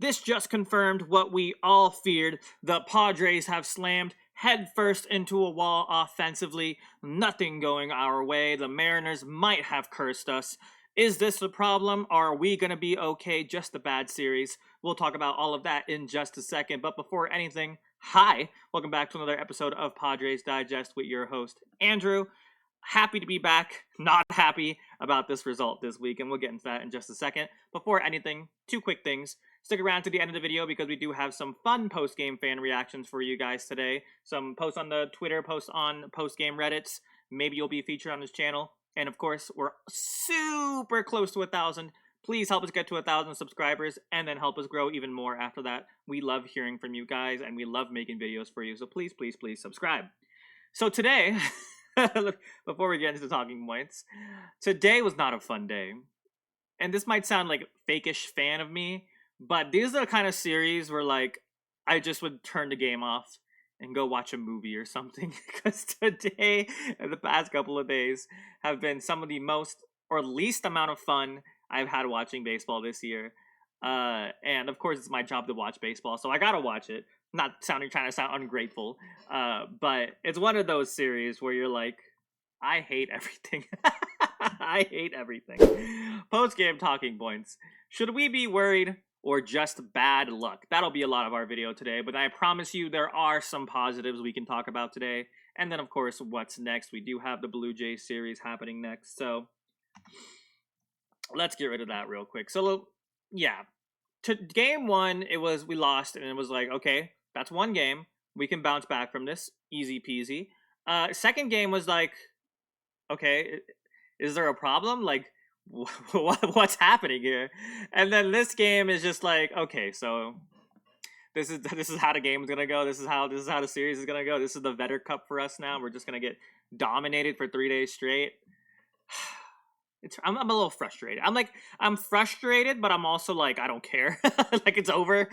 This just confirmed what we all feared. The Padres have slammed headfirst into a wall offensively. Nothing going our way. The Mariners might have cursed us. Is this the problem? Are we going to be okay? Just a bad series. We'll talk about all of that in just a second. But before anything, hi. Welcome back to another episode of Padres Digest with your host, Andrew. Happy to be back. Not happy about this result this week, and we'll get into that in just a second. Before anything, two quick things. Stick around to the end of the video because we do have some fun post-game fan reactions for you guys today. Some posts on the Twitter, posts on post-game Reddits. Maybe you'll be featured on this channel. And of course, we're super close to 1,000. Please help us get to 1,000 subscribers and then help us grow even more after that. We love hearing from you guys and we love making videos for you. So please, please, please subscribe. So today, before we get into the talking points, today was not a fun day. And this might sound like fakish fan of me, but these are the kind of series where like I just would turn the game off and go watch a movie or something, because today and the past couple of days have been some of the most or least amount of fun I've had watching baseball this year. And of course, it's my job to watch baseball, so I gotta watch it. Not trying to sound ungrateful, but it's one of those series where you're like, I hate everything. I hate everything. Post-game talking points. Should we be worried or just bad luck? That'll be a lot of our video today, but I promise you there are some positives we can talk about today. And then, of course, what's next? We do have the Blue Jays series happening next, so let's get rid of that real quick. So, yeah. To game one, we lost, and it was like, okay, that's one game. We can bounce back from this. Easy peasy. Second game was like, okay, is there a problem? Like, what's happening here? And then this game is just like, okay, so this is how the game is gonna go. This is how the series is gonna go. This is the Vetter Cup for us now. We're just gonna get dominated for 3 days straight. I'm a little frustrated. I'm frustrated, but I'm also like, I don't care. Like, it's over.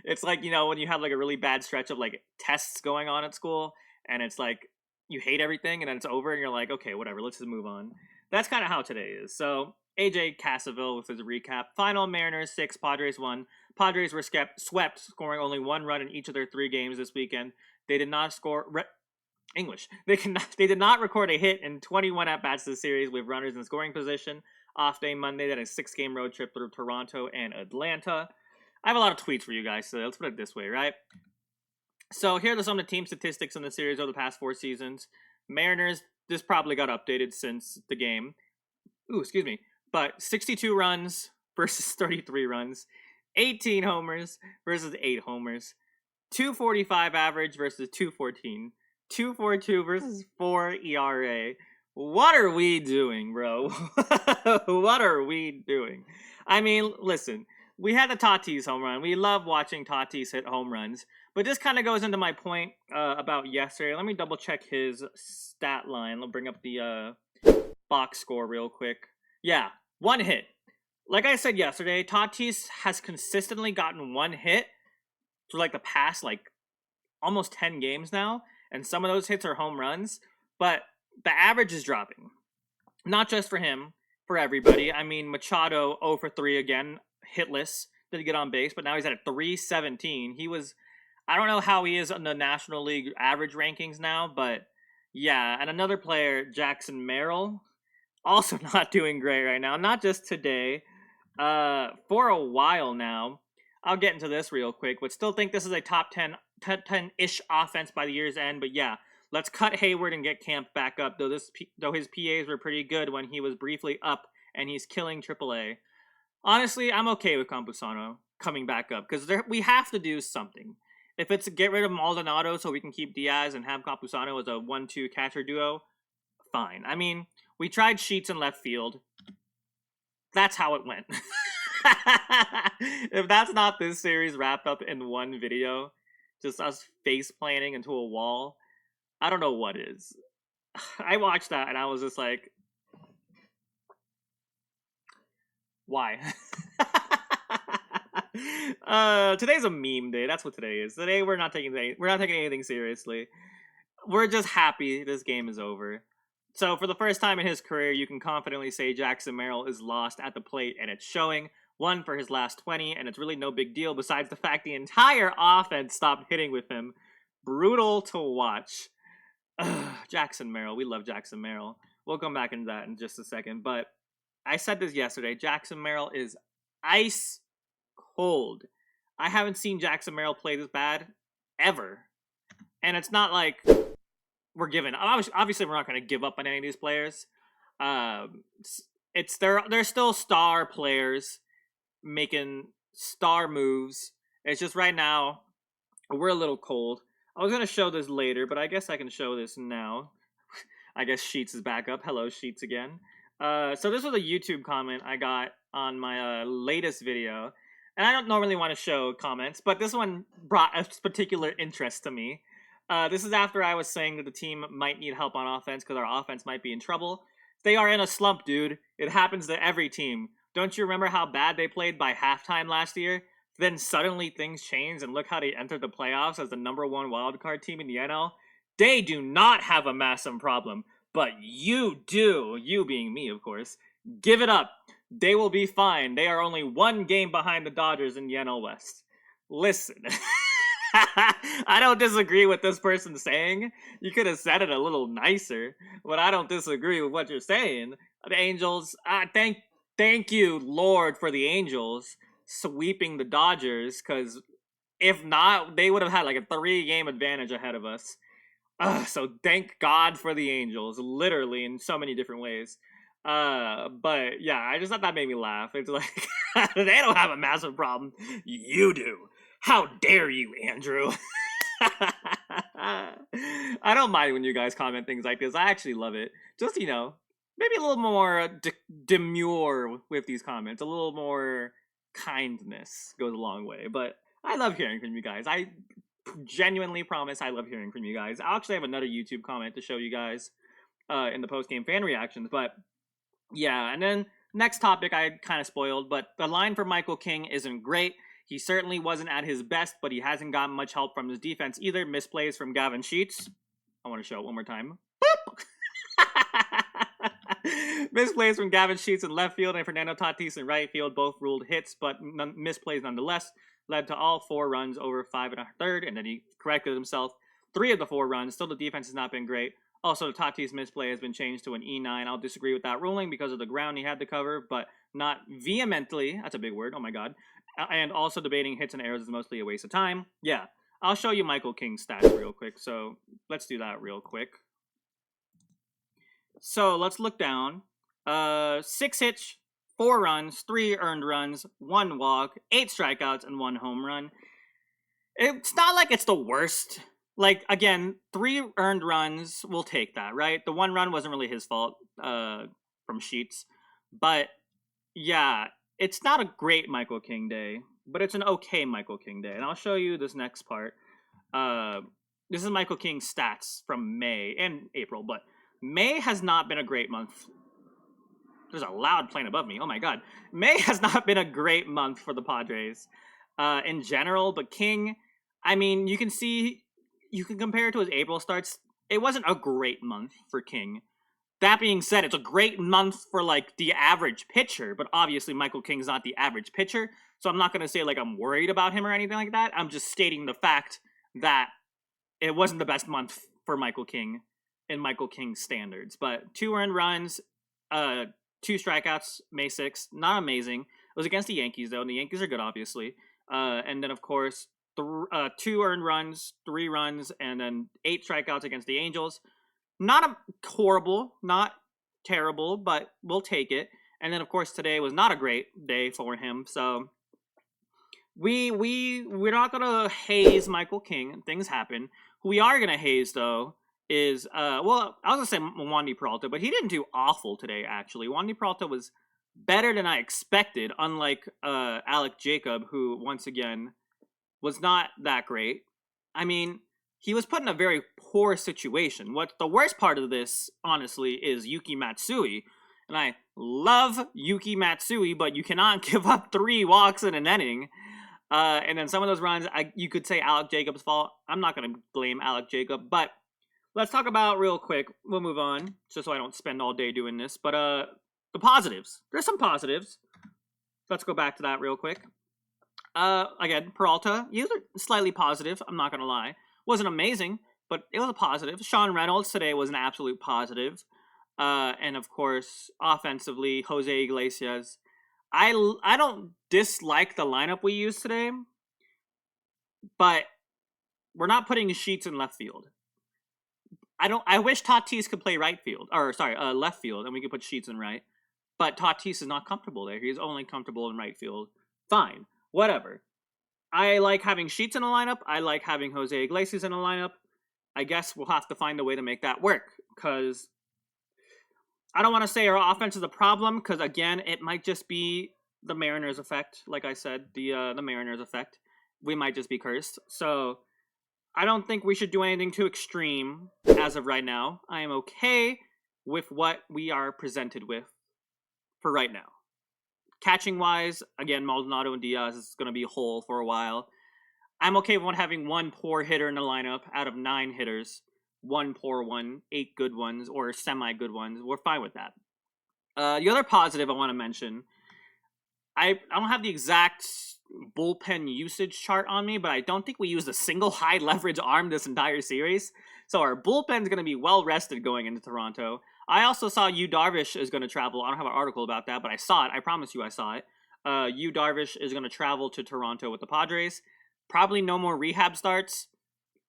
It's like, you know, when you have like a really bad stretch of like tests going on at school, and it's like you hate everything, and then it's over, and you're like, okay, whatever, let's just move on. That's kind of how today is. So AJ Cassaville with his recap. Final: Mariners 6, Padres 1. Padres were swept, scoring only 1 run in each of their 3 games this weekend. They did not score. They did not record a hit in 21 at-bats this series with runners in scoring position. Off day Monday, then a 6-game road trip through Toronto and Atlanta. I have a lot of tweets for you guys, so let's put it this way, right? So here are some of the team statistics in the series over the past 4 seasons. Mariners, this probably got updated since the game. But 62 runs versus 33 runs. 18 homers versus 8 homers. 245 average versus 214. 2.42 versus 4 ERA. What are we doing, bro? What are we doing? I mean, listen, we had the Tatis home run. We love watching Tatis hit home runs. But this kind of goes into my point about yesterday. Let me double check his stat line. I'll bring up the box score real quick. Yeah, 1 hit. Like I said yesterday, Tatis has consistently gotten 1 hit for like the past like almost 10 games now. And some of those hits are home runs, but the average is dropping. Not just for him, for everybody. I mean, Machado 0 for 3 again, hitless, didn't get on base, but now he's at a 317. I don't know how he is on the National League average rankings now, but yeah. And another player, Jackson Merrill, also not doing great right now. Not just today, for a while now. I'll get into this real quick, but still think this is a top 10-ish offense by the year's end. But yeah, let's cut Hayward and get Camp back up, though his PAs were pretty good when he was briefly up, and he's killing AAA. Honestly, I'm okay with Campusano coming back up, because we have to do something. If it's get rid of Maldonado so we can keep Diaz and have Campusano as a 1-2 catcher duo, fine. I mean, we tried Sheets in left field. That's how it went. If that's not this series wrapped up in one video, just us face planting into a wall, I don't know what is. I watched that and I was just like, why? Today's a meme day. That's what today is. Today we're not taking anything seriously. We're just happy this game is over. So for the first time in his career, you can confidently say Jackson Merrill is lost at the plate, and it's showing. 1 for his last 20, and it's really no big deal besides the fact the entire offense stopped hitting with him. Brutal to watch. Jackson Merrill. We love Jackson Merrill. We'll come back into that in just a second. But I said this yesterday. Jackson Merrill is ice cold. I haven't seen Jackson Merrill play this bad ever. And it's not like we're giving. Obviously, we're not going to give up on any of these players. They're still star players making star moves. It's just right now we're a little cold. I was going to show this later, but I guess I can show this now. I guess Sheets is back up. Hello, Sheets again. So this was a YouTube comment I got on my latest video. And I don't normally want to show comments, but this one brought a particular interest to me. This is after I was saying that the team might need help on offense because our offense might be in trouble. They are in a slump, dude. It happens to every team. Don't you remember how bad they played by halftime last year? Then suddenly things changed, and look how they entered the playoffs as the number 1 wildcard team in the NL. They do not have a massive problem, but you do. You being me, of course. Give it up. They will be fine. They are only 1 game behind the Dodgers in the NL West. Listen. I don't disagree with this person saying. You could have said it a little nicer, but I don't disagree with what you're saying. The Angels, thank you, Lord, for the Angels sweeping the Dodgers, because if not, they would have had like a 3-game advantage ahead of us. So thank God for the Angels, literally in so many different ways. But yeah, I just thought that made me laugh. It's like, they don't have a massive problem. You do. How dare you, Andrew? I don't mind when you guys comment things like this. I actually love it. Just, maybe a little more demure with these comments. A little more kindness goes a long way. But I love hearing from you guys. I genuinely promise I love hearing from you guys. I'll actually have another YouTube comment to show you guys in the post-game fan reactions. But yeah, and then next topic I kind of spoiled, but the line for Michael King isn't great. He certainly wasn't at his best, but he hasn't gotten much help from his defense either. Misplays from Gavin Sheets. I want to show it one more time. Misplays from Gavin Sheets in left field and Fernando Tatis in right field both ruled hits, but misplays nonetheless led to all 4 runs over 5 1/3, and then he corrected himself. 3 of the 4 runs. Still, the defense has not been great. Also, the Tatis misplay has been changed to an E9. I'll disagree with that ruling because of the ground he had to cover, but not vehemently. That's a big word. Oh my god. And also debating hits and errors is mostly a waste of time. Yeah, I'll show you Michael King's stats real quick. So let's do that real quick. So let's look down. 6 hits, 4 runs, 3 earned runs, 1 walk, 8 strikeouts, and 1 home run. It's not like it's the worst. Like, again, 3 earned runs, we'll take that, right? The 1 run wasn't really his fault from Sheets. But, yeah, it's not a great Michael King day, but it's an okay Michael King day. And I'll show you this next part. This is Michael King's stats from May and April, but May has not been a great month. There's a loud plane above me. Oh, my God. May has not been a great month for the Padres in general, but King, I mean, you can compare it to his April starts. It wasn't a great month for King. That being said, it's a great month for, like, the average pitcher, but obviously Michael King's not the average pitcher, so I'm not going to say, like, I'm worried about him or anything like that. I'm just stating the fact that it wasn't the best month for Michael King in Michael King's standards. But 2 earned runs, 2 strikeouts, May 6th. Not amazing. It was against the Yankees, though, and the Yankees are good, obviously. And then, of course, 2 earned runs, 3 runs, and then 8 strikeouts against the Angels. Not horrible, not terrible, but we'll take it. And then, of course, today was not a great day for him. So we're not gonna haze Michael King. Things happen. Who we are gonna haze though is I was gonna say Wandy Peralta, but he didn't do awful today. Actually, Wandy Peralta was better than I expected. Unlike Alec Jacob, who once again was not that great. I mean, he was put in a very poor situation. What the worst part of this, honestly, is Yuki Matsui. And I love Yuki Matsui, but you cannot give up 3 walks in an inning. And then some of those runs, you could say Alec Jacob's fault. I'm not going to blame Alec Jacob, but let's talk about real quick. We'll move on, just so I don't spend all day doing this. But the positives. There's some positives. let's go back to that real quick. Again, Peralta, he was slightly positive. I'm not gonna lie, wasn't amazing, but it was a positive. Sean Reynolds today was an absolute positive. And of course, offensively, Jose Iglesias. I don't dislike the lineup we used today, but we're not putting Shildt in left field. I wish Tatis could play right field, or sorry, left field, and we could put Shildt in right. But Tatis is not comfortable there. He's only comfortable in right field. Fine, whatever. I like having Shildt in the lineup. I like having Jose Iglesias in the lineup. I guess we'll have to find a way to make that work, because I don't want to say our offense is a problem, because again, it might just be the Mariners effect. Like I said, the Mariners effect. We might just be cursed. So I don't think we should do anything too extreme as of right now. I am okay with what we are presented with for right now. Catching wise, again, Maldonado and Diaz is going to be whole for a while. I'm okay with having one poor hitter in the lineup out of 9 hitters. 1 poor one, 8 good ones, or semi-good ones. We're fine with that. The other positive I want to mention, I don't have the exact bullpen usage chart on me, but I don't think we used a single high leverage arm this entire series. So our bullpen's going to be well rested going into Toronto. I also saw Yu Darvish is going to travel. I don't have an article about that, but I saw it. I promise you I saw it. Yu Darvish is going to travel to Toronto with the Padres. Probably no more rehab starts.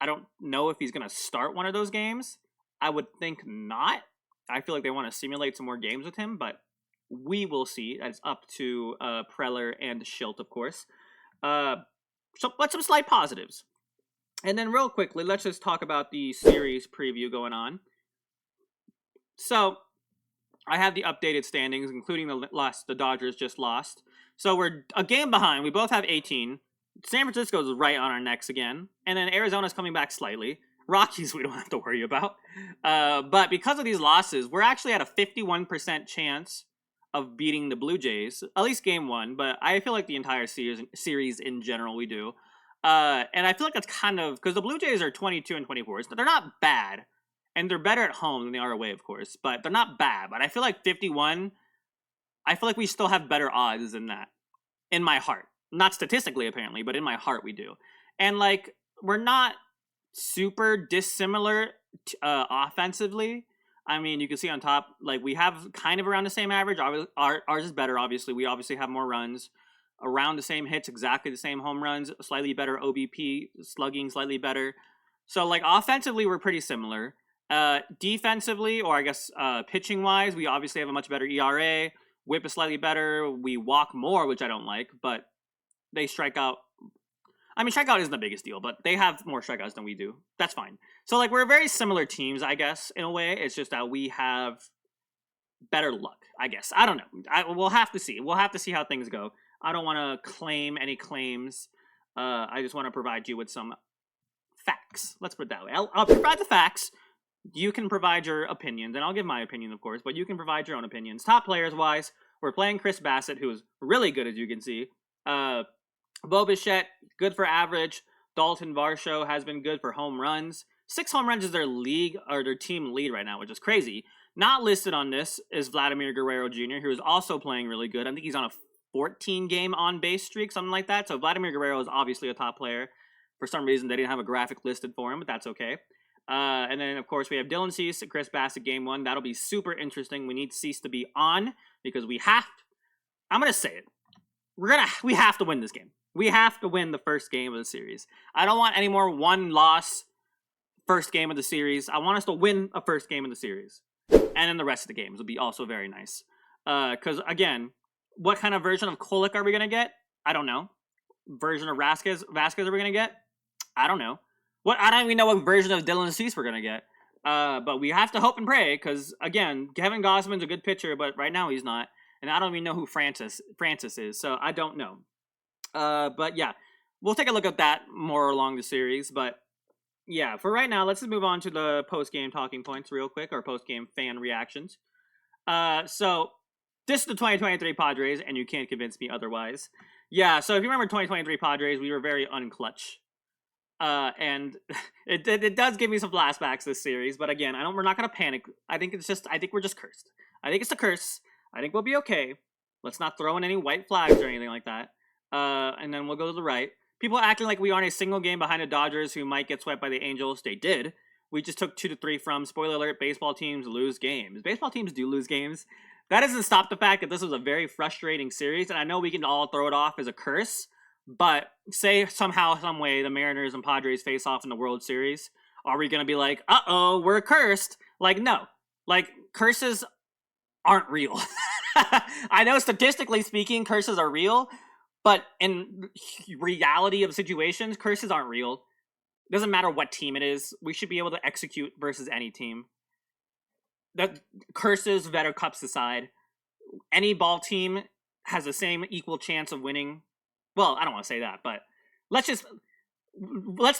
I don't know if he's going to start one of those games. I would think not. I feel like they want to simulate some more games with him, but we will see. That's up to Preller and Shildt, of course. So let's some slight positives. And then real quickly, let's just talk about the series preview going on. So I have the updated standings, including the Dodgers just lost. So we're a game behind. We both have 18. San Francisco's right on our necks again. And then Arizona's coming back slightly. Rockies we don't have to worry about. But because of these losses, we're actually at a 51% chance of beating the Blue Jays. At least game one, but I feel like the entire series in general we do. And I feel like that's kind of... Because the Blue Jays are 22 and 24. So they're not bad. And they're better at home than they are away, of course. But they're not bad. But I feel like 51... I feel like we still have better odds than that. In my heart. Not statistically, apparently, but in my heart we do. And, like, we're not super dissimilar offensively. I mean, you can see on top, like, we have kind of around the same average. Ours is better, obviously. We obviously have more runs. Around the same hits, exactly the same home runs. Slightly better OBP, slugging slightly better. So, like, offensively, we're pretty similar. Defensively, or I guess pitching-wise, we obviously have a much better ERA. Whip is slightly better. We walk more, which I don't like, but they strike out. I mean, strikeout isn't the biggest deal, but they have more strikeouts than we do. That's fine. So, like, we're very similar teams, I guess, in a way. It's just that we have better luck, I guess. I don't know. We'll have to see. We'll have to see how things go. I don't want to claim any claims. I just want to provide you with some facts. Let's put it that way. I'll provide the facts. You can provide your opinions, and I'll give my opinion, of course, but you can provide your own opinions. Top players-wise, we're playing Chris Bassett, who is really good, as you can see. Bo Bichette, good for average. Dalton Varsho has been good for home runs. 6 home runs is their team lead right now, which is crazy. Not listed on this is Vladimir Guerrero Jr., who is also playing really good. I think he's on a 14-game on-base streak, something like that. So Vladimir Guerrero is obviously a top player. For some reason, they didn't have a graphic listed for him, but that's okay. And then, of course, we have Dylan Cease and Chris Bassett game 1. That'll be super interesting. We need Cease to be on because we have to. I'm going to say it. We have to win this game. We have to win the first game of the series. I don't want any more one-loss first game of the series. I want us to win a first game of the series. And then the rest of the games will be also very nice. Because, again, what kind of version of Kolek are we going to get? I don't know. Version of Vasquez are we going to get? I don't know. I don't even know what version of Dylan Cease we're going to get. But we have to hope and pray because, again, Kevin Gausman's a good pitcher, but right now he's not. And I don't even know who Francis is, so I don't know. But, yeah, we'll take a look at that more along the series. But, yeah, for right now, let's just move on to the post-game talking points real quick, or post-game fan reactions. So, this is the 2023 Padres, and you can't convince me otherwise. Yeah, so if you remember 2023 Padres, we were very unclutch. And it does give me some flashbacks this series, but again, we're not gonna panic. I think we're just cursed. I think it's a curse. I think we'll be okay. Let's not throw in any white flags or anything like that. And then we'll go to the right. People are acting like we aren't a single game behind the Dodgers, who might get swept by the Angels. They did. We just took 2 to 3 from. Spoiler alert, baseball teams lose games. Baseball teams do lose games. That doesn't stop the fact that this was a very frustrating series, and I know we can all throw it off as a curse, but say somehow, some way, the Mariners and Padres face off in the World Series. Are we going to be like, uh-oh, we're cursed? Like, no. Like, curses aren't real. I know statistically speaking, curses are real, but in reality of situations, curses aren't real. Doesn't matter what team it is. We should be able to execute versus any team. That curses, Vetter Cups aside, any ball team has the same equal chance of winning. Well, I don't want to say that, but let's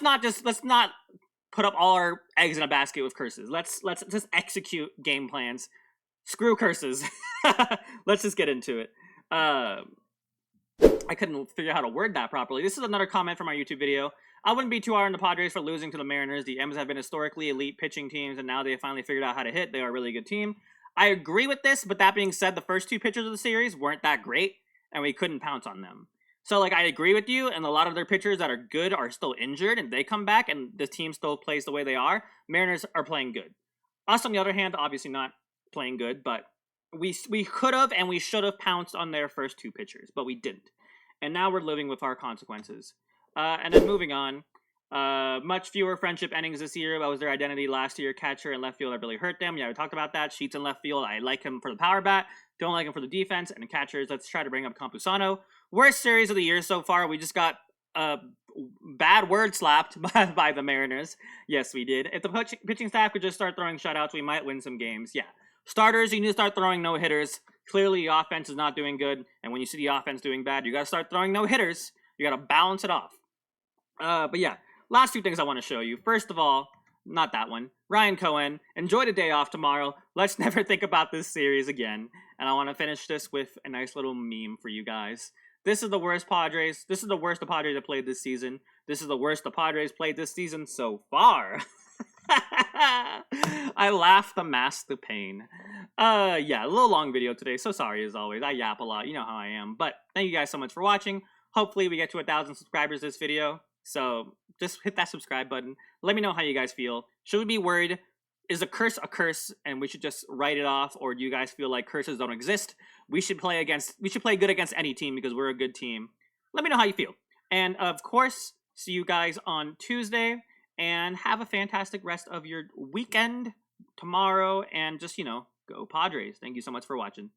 not put up all our eggs in a basket with curses. Let's just execute game plans. Screw curses. Let's just get into it. I couldn't figure out how to word that properly. This is another comment from our YouTube video. I wouldn't be too hard on the Padres for losing to the Mariners. The M's have been historically elite pitching teams, and now they have finally figured out how to hit. They are a really good team. I agree with this, but that being said, the first 2 pitchers of the series weren't that great, and we couldn't pounce on them. So, like, I agree with you, and a lot of their pitchers that are good are still injured, and they come back, and the team still plays the way they are. Mariners are playing good. Us, on the other hand, obviously not playing good, but we could have and we should have pounced on their first 2 pitchers, but we didn't. And now we're living with our consequences. And then moving on, much fewer friendship endings this year. That was their identity last year. Catcher and left field that really hurt them. Yeah, we talked about that. Sheets in left field. I like him for the power bat. Don't like him for the defense. And the catchers, let's try to bring up Campusano. Worst series of the year so far. We just got bad word slapped by the Mariners. Yes, we did. If the pitching staff could just start throwing shutouts, we might win some games. Yeah. Starters, you need to start throwing no-hitters. Clearly, the offense is not doing good. And when you see the offense doing bad, you got to start throwing no-hitters. You got to balance it off. But yeah, last 2 things I want to show you. First of all, not that one. Ryan Cohen, enjoy the day off tomorrow. Let's never think about this series again. And I want to finish this with a nice little meme for you guys. This is the worst Padres. This is the worst the Padres have played this season. This is the worst the Padres played this season so far. I laugh to mask the pain. Yeah, a little long video today. So sorry as always. I yap a lot. You know how I am. But thank you guys so much for watching. Hopefully we get to 1,000 subscribers this video. So just hit that subscribe button. Let me know how you guys feel. Should we be worried? Is a curse and we should just write it off? Or do you guys feel like curses don't exist? We should play good against any team because we're a good team. Let me know how you feel. And of course, see you guys on Tuesday. And have a fantastic rest of your weekend tomorrow. And just, go Padres. Thank you so much for watching.